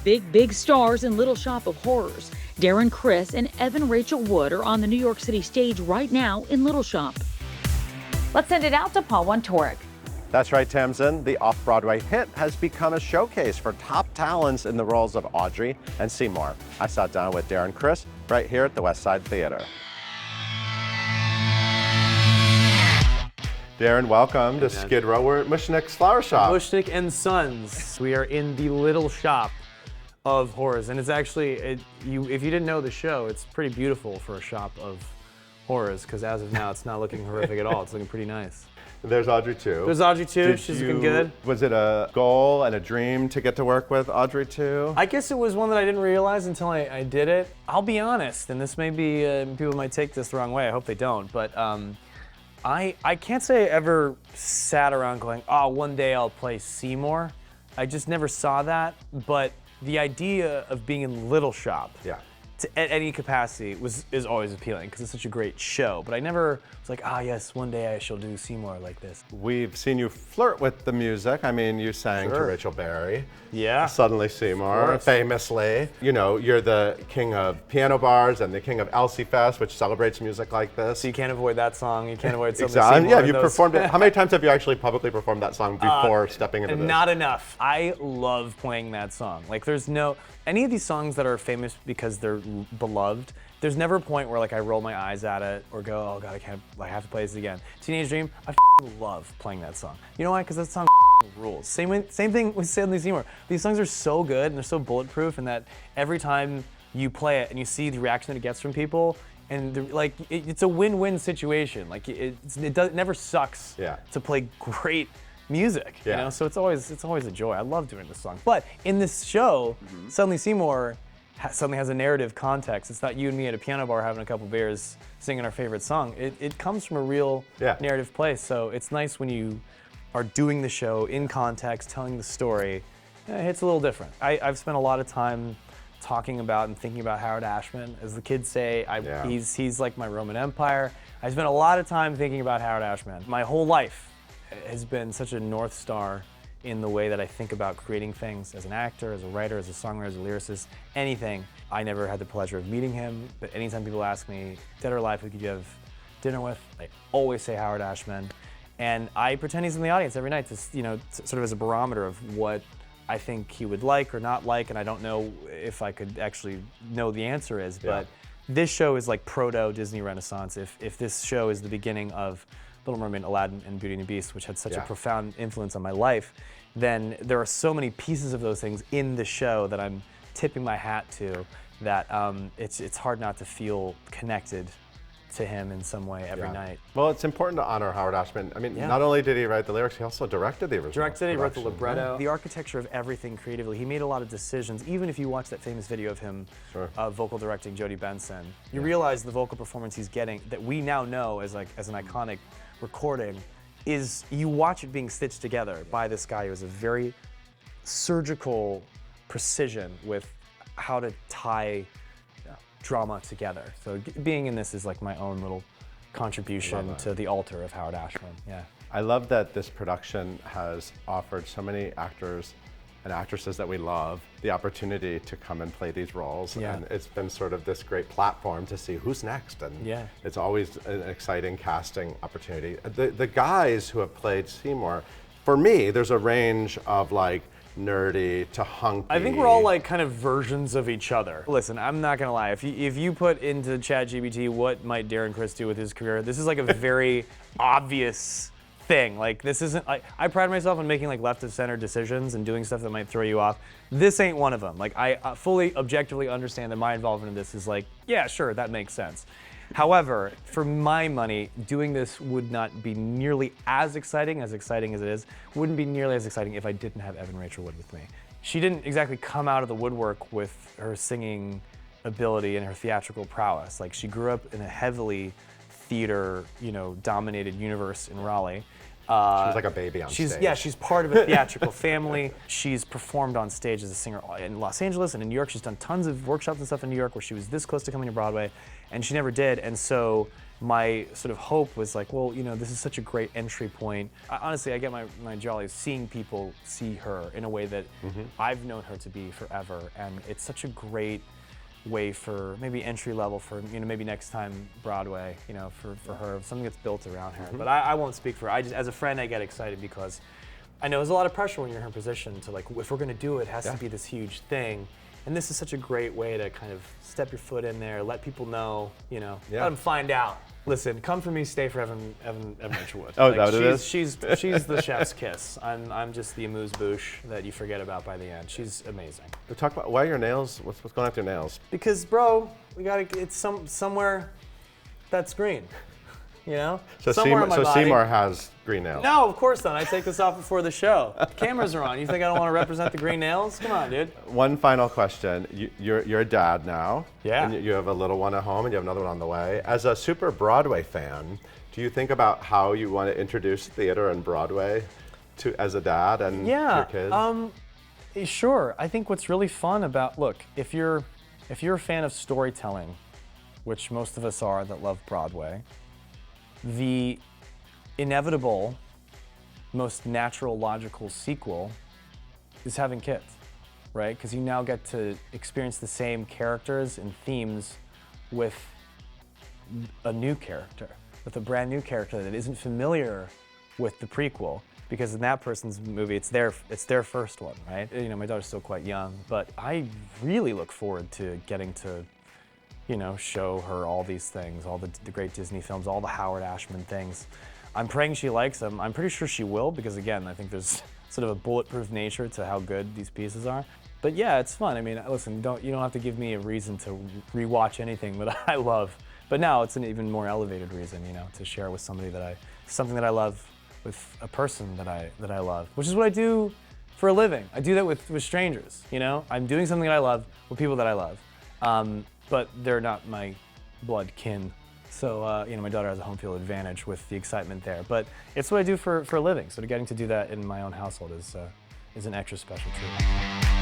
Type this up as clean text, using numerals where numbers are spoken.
Big stars in Little Shop of Horrors. Darren Criss and Evan Rachel Wood are on the New York City stage right now in Little Shop. Let's send it out to Paul Wontorek. That's right, Tamsin. The Off-Broadway hit has become a showcase for top talents in the roles of Audrey and Seymour. I sat down with Darren Criss right here at the West Side Theater. Darren, welcome to Skid Row. We're at Mushnick's Flower Shop. Mushnick and Sons. We are in the Little Shop of Horrors, and it's actually, if you didn't know the show, it's pretty beautiful for a shop of horrors, because as of now, it's not looking horrific at all. It's looking pretty nice. There's Audrey too. There's Audrey too. She's looking good. Was it a goal and a dream to get to work with Audrey too? I guess it was one that I didn't realize until I did it. I'll be honest, and this may be, people might take this the wrong way. I hope they don't, but I can't say I ever sat around going, oh, one day I'll play Seymour. I just never saw that, but the idea of being in Little Shop, at any capacity, is always appealing because it's such a great show. But I never was like, yes, one day I shall do Seymour like this. We've seen you flirt with the music. I mean, you sang to Rachel Berry. Yeah. Suddenly Seymour, famously. You know, you're the king of piano bars and the king of Elsie Fest, which celebrates music like this. So you can't avoid that song. You can't avoid something exactly. Seymour. Yeah, you performed it. How many times have you actually publicly performed that song before stepping into this? Not enough. I love playing that song. Like, there's no, any of these songs that are famous because they're beloved, there's never a point where like I roll my eyes at it or go, oh God, I have to play this again. Teenage Dream, I love playing that song. You know why? Because that song rules. Same thing with Suddenly Seymour. These songs are so good and they're so bulletproof, and that every time you play it and you see the reaction that it gets from people, and it's a win-win situation. Like it never sucks to play great music. You know, so it's always a joy. I love doing this song. But in this show, Suddenly Seymour suddenly has a narrative context. It's not you and me at a piano bar having a couple beers singing our favorite song. It comes from a real narrative place. So it's nice when you are doing the show in context, telling the story. It hits a little different. I've spent a lot of time talking about and thinking about Howard Ashman. As the kids say, he's like my Roman Empire. I spent a lot of time thinking about Howard Ashman. My whole life has been such a North Star in the way that I think about creating things as an actor, as a writer, as a songwriter, as a lyricist, anything. I never had the pleasure of meeting him, but anytime people ask me, dead or alive, who could you have dinner with, I always say Howard Ashman. And I pretend he's in the audience every night to, sort of as a barometer of what I think he would like or not like, and I don't know if I could actually know the answer is, but this show is like proto-Disney Renaissance. If this show is the beginning of Little Mermaid, Aladdin, and Beauty and the Beast, which had such a profound influence on my life, then there are so many pieces of those things in the show that I'm tipping my hat to that it's hard not to feel connected to him in some way every night. Well, it's important to honor Howard Ashman. I mean, not only did he write the lyrics, he also directed the original he wrote the libretto. The architecture of everything creatively. He made a lot of decisions. Even if you watch that famous video of him vocal directing Jodie Benson, you realize the vocal performance he's getting that we now know as an iconic recording is, you watch it being stitched together by this guy who has a very surgical precision with how to tie drama together. So being in this is like my own little contribution to the altar of Howard Ashman. I love that this production has offered so many actors and actresses that we love the opportunity to come and play these roles. And it's been sort of this great platform to see who's next. And it's always an exciting casting opportunity. The guys who have played Seymour, for me, there's a range of like nerdy to hunky. I think we're all like kind of versions of each other. Listen, I'm not gonna lie. If you put into ChatGPT what might Darren Criss do with his career, this is like a very obvious thing. Like, this isn't, I pride myself on making like left of center decisions and doing stuff that might throw you off. This ain't one of them. Like, I fully objectively understand that my involvement in this is like, yeah, sure, that makes sense. However, for my money, doing this would not be nearly as exciting as it is, wouldn't be nearly as exciting if I didn't have Evan Rachel Wood with me. She didn't exactly come out of the woodwork with her singing ability and her theatrical prowess. Like, she grew up in a heavily theater, dominated universe in Raleigh. She was like a baby on stage. Yeah, she's part of a theatrical family. She's performed on stage as a singer in Los Angeles and in New York. She's done tons of workshops and stuff in New York where she was this close to coming to Broadway, and she never did. And so my sort of hope was like, well, this is such a great entry point. Honestly, I get my jollies seeing people see her in a way that I've known her to be forever, and it's such a great way for maybe entry level for maybe next time Broadway, for her, something that's built around her. But I won't speak for her. I just, as a friend, I get excited because I know there's a lot of pressure when you're in her position to like, if we're going to do it, it has to be this huge thing. And this is such a great way to kind of step your foot in there, let people know, let them find out. Listen, come for me, stay for Evan Rachel Wood. Oh, like, that it is? She's the chef's kiss. I'm just the amuse-bouche that you forget about by the end. She's amazing. Talk about why your nails. What's going on with your nails? Because, bro, it's somewhere that's green. So somewhere in my body. Seymour has green nails. No, of course not. I take this off before the show. The cameras are on. You think I don't want to represent the green nails? Come on, dude. One final question. You're a dad now. Yeah. And you have a little one at home and you have another one on the way. As a super Broadway fan, do you think about how you want to introduce theater and Broadway as a dad and your kids? Sure. I think what's really fun about, look, if you're a fan of storytelling, which most of us are that love Broadway, the inevitable, most natural, logical sequel is having kids, right? Because you now get to experience the same characters and themes with a new character, with a brand new character that isn't familiar with the prequel. Because in that person's movie, it's their first one, right? My daughter's still quite young, but I really look forward to getting to show her all these things, all the great Disney films, all the Howard Ashman things. I'm praying she likes them. I'm pretty sure she will because, again, I think there's sort of a bulletproof nature to how good these pieces are. But yeah, it's fun. I mean, listen, you don't have to give me a reason to rewatch anything that I love. But now it's an even more elevated reason, to share with something that I love with a person that I love, which is what I do for a living. I do that with strangers, I'm doing something that I love with people that I love. But they're not my blood kin. So, my daughter has a home field advantage with the excitement there. But it's what I do for a living. So getting to do that in my own household is an extra special treat.